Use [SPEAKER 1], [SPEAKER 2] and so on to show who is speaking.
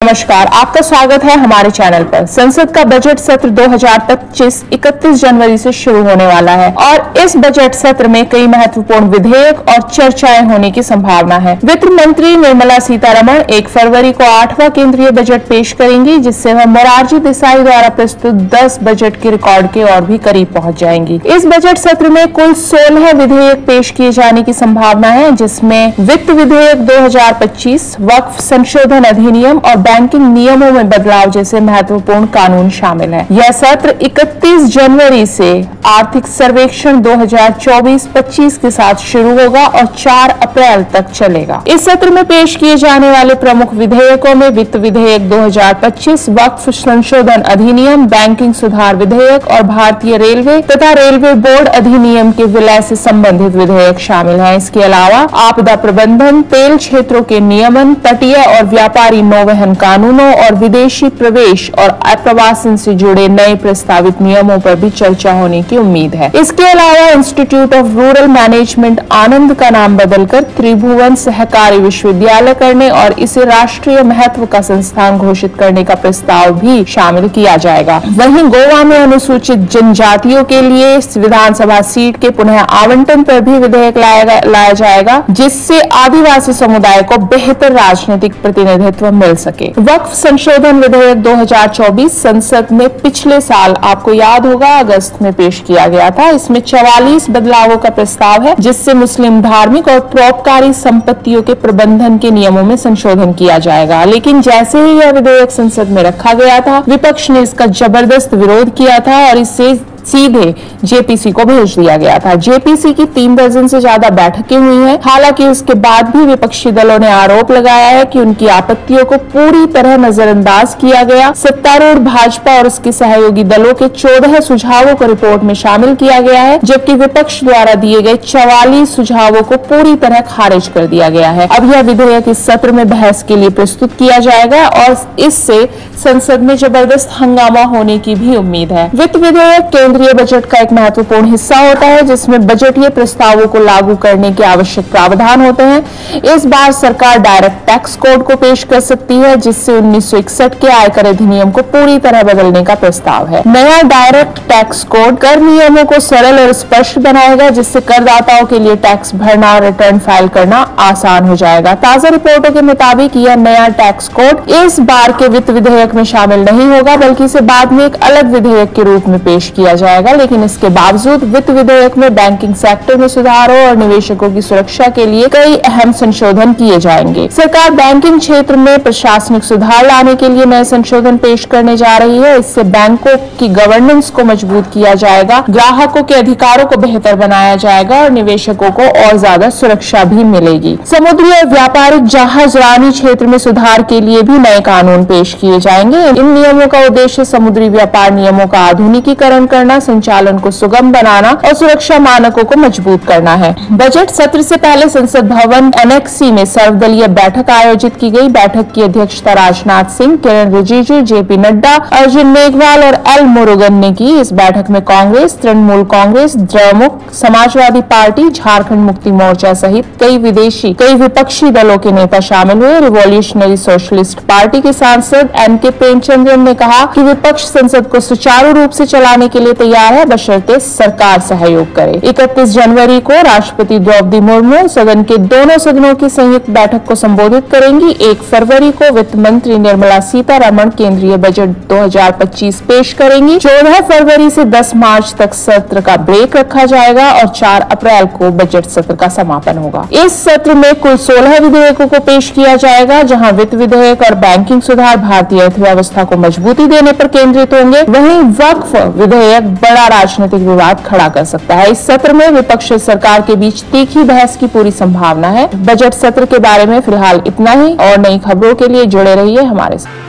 [SPEAKER 1] नमस्कार, आपका स्वागत है हमारे चैनल पर। संसद का बजट सत्र 2025 31 जनवरी से शुरू होने वाला है और इस बजट सत्र में कई महत्वपूर्ण विधेयक और चर्चाएं होने की संभावना है। वित्त मंत्री निर्मला सीतारमण 1 फरवरी को 8वां केंद्रीय बजट पेश करेंगी, जिससे वह मोरारजी देसाई द्वारा प्रस्तुत 10 बजट के रिकॉर्ड के और भी करीब पहुंच जाएंगी। इस बजट सत्र में कुल 16 विधेयक पेश किए जाने की संभावना है, जिसमें वित्त विधेयक 2025, वक्फ संशोधन अधिनियम और बैंकिंग नियमों में बदलाव जैसे महत्वपूर्ण कानून शामिल हैं। यह सत्र 31 जनवरी से आर्थिक सर्वेक्षण 2024-25 के साथ शुरू होगा और 4 अप्रैल तक चलेगा। इस सत्र में पेश किए जाने वाले प्रमुख विधेयकों में वित्त विधेयक 2025, वक्फ संशोधन अधिनियम, बैंकिंग सुधार विधेयक और भारतीय रेलवे तथा रेलवे बोर्ड अधिनियम के विलय से संबंधित विधेयक शामिल हैं। इसके अलावा आपदा प्रबंधन, तेल क्षेत्रों के नियमन, तटीय और व्यापारी नौवहन कानूनों और विदेशी प्रवेश और अप्रवासन से जुड़े नए प्रस्तावित नियमों पर भी चर्चा होने की उम्मीद है। इसके अलावा इंस्टीट्यूट ऑफ रूरल मैनेजमेंट आनंद का नाम बदलकर त्रिभुवन सहकारी विश्वविद्यालय करने और इसे राष्ट्रीय महत्व का संस्थान घोषित करने का प्रस्ताव भी शामिल किया जाएगा। वहीं गोवा में अनुसूचित जनजातियों के लिए विधानसभा सीट के पुनः आवंटन पर भी विधेयक लाया जाएगा, जिससे आदिवासी समुदाय को बेहतर राजनीतिक प्रतिनिधित्व मिल सके। वक्फ संशोधन विधेयक 2024 संसद में पिछले साल, आपको याद होगा, अगस्त में पेश किया गया था। इसमें 44 बदलावों का प्रस्ताव है, जिससे मुस्लिम धार्मिक और परोपकारी संपत्तियों के प्रबंधन के नियमों में संशोधन किया जाएगा। लेकिन जैसे ही यह विधेयक संसद में रखा गया था, विपक्ष ने इसका जबरदस्त विरोध किया था और इसे सीधे जेपीसी को भेज दिया गया था। जेपीसी की 3 दर्जन से ज्यादा बैठकें हुई हैं। हालांकि उसके बाद भी विपक्षी दलों ने आरोप लगाया है कि उनकी आपत्तियों को पूरी तरह नजरअंदाज किया गया। सत्तारूढ़ भाजपा और उसके सहयोगी दलों के 14 सुझावों को रिपोर्ट में शामिल किया गया है, जबकि विपक्ष द्वारा दिए गए 44 सुझावों को पूरी तरह खारिज कर दिया गया है। अब यह विधेयक इस सत्र में बहस के लिए प्रस्तुत किया जाएगा और इससे संसद में जबरदस्त हंगामा होने की भी उम्मीद है। वित्त विधेयक केंद्रीय बजट का एक महत्वपूर्ण हिस्सा होता है, जिसमें बजटीय प्रस्तावों को लागू करने के आवश्यक प्रावधान होते हैं। इस बार सरकार डायरेक्ट टैक्स कोड को पेश कर सकती है, जिससे 1961 के आयकर अधिनियम को पूरी तरह बदलने का प्रस्ताव है। नया डायरेक्ट टैक्स कोड कर नियमों को सरल और स्पष्ट बनाएगा, जिससे करदाताओं के लिए टैक्स भरना और रिटर्न फाइल करना आसान हो जाएगा। ताजा रिपोर्टों के मुताबिक यह नया टैक्स कोड इस बार के वित्त विधेयक में शामिल नहीं होगा, बल्कि इसे बाद में एक अलग विधेयक के रूप में पेश किया जाएगा। लेकिन इसके बावजूद वित्त विधेयक में बैंकिंग सेक्टर में सुधारों और निवेशकों की सुरक्षा के लिए कई अहम संशोधन किए जाएंगे। सरकार बैंकिंग क्षेत्र में प्रशासनिक सुधार लाने के लिए नए संशोधन पेश करने जा रही है। इससे बैंकों की गवर्नेंस को मजबूत किया जाएगा, ग्राहकों के अधिकारों को बेहतर बनाया जाएगा और निवेशकों को और ज्यादा सुरक्षा भी मिलेगी। समुद्री और व्यापारिक जहाजरानी क्षेत्र में सुधार के लिए भी नए कानून पेश किए जाएंगे। इन नियमों का उद्देश्य समुद्री व्यापार नियमों का आधुनिकीकरण करना, संचालन को सुगम बनाना और सुरक्षा मानकों को मजबूत करना है। बजट सत्र से पहले संसद भवन एनेक्सी में सर्वदलीय बैठक आयोजित की गई। बैठक की अध्यक्षता राजनाथ सिंह, किरण रिजिजू, जेपी नड्डा, अर्जुन मेघवाल और एल मुरुगन ने की। इस बैठक में कांग्रेस, तृणमूल कांग्रेस, द्रमुक, समाजवादी पार्टी, झारखंड मुक्ति मोर्चा सहित कई विपक्षी दलों के नेता शामिल हुए। रिवॉल्यूशनरी सोशलिस्ट पार्टी के सांसद एनके प्रेमचंद्रन ने कहा कि विपक्ष संसद को सुचारू रूप से चलाने के लिए तैयार है, बशर्ते सरकार सहयोग करे। 31 जनवरी को राष्ट्रपति द्रौपदी मुर्मू सदन के दोनों सदनों की संयुक्त बैठक को संबोधित करेंगी। 1 फरवरी को वित्त मंत्री निर्मला सीतारमण केंद्रीय बजट 2025 पेश करेंगी। 14 फरवरी से 10 मार्च तक सत्र का ब्रेक रखा जाएगा और 4 अप्रैल को बजट सत्र का समापन होगा। इस सत्र में कुल 16 विधेयकों को पेश किया जाएगा, जहां वित्त विधेयक और बैंकिंग सुधार भारतीय अर्थव्यवस्था को मजबूती देने पर केंद्रित होंगे। वहीं वक्फ विधेयक बड़ा राजनीतिक विवाद खड़ा कर सकता है। इस सत्र में विपक्ष और सरकार के बीच तीखी बहस की पूरी संभावना है। बजट सत्र के बारे में फिलहाल इतना ही और नई खबरों के लिए जुड़े रहिए हमारे साथ।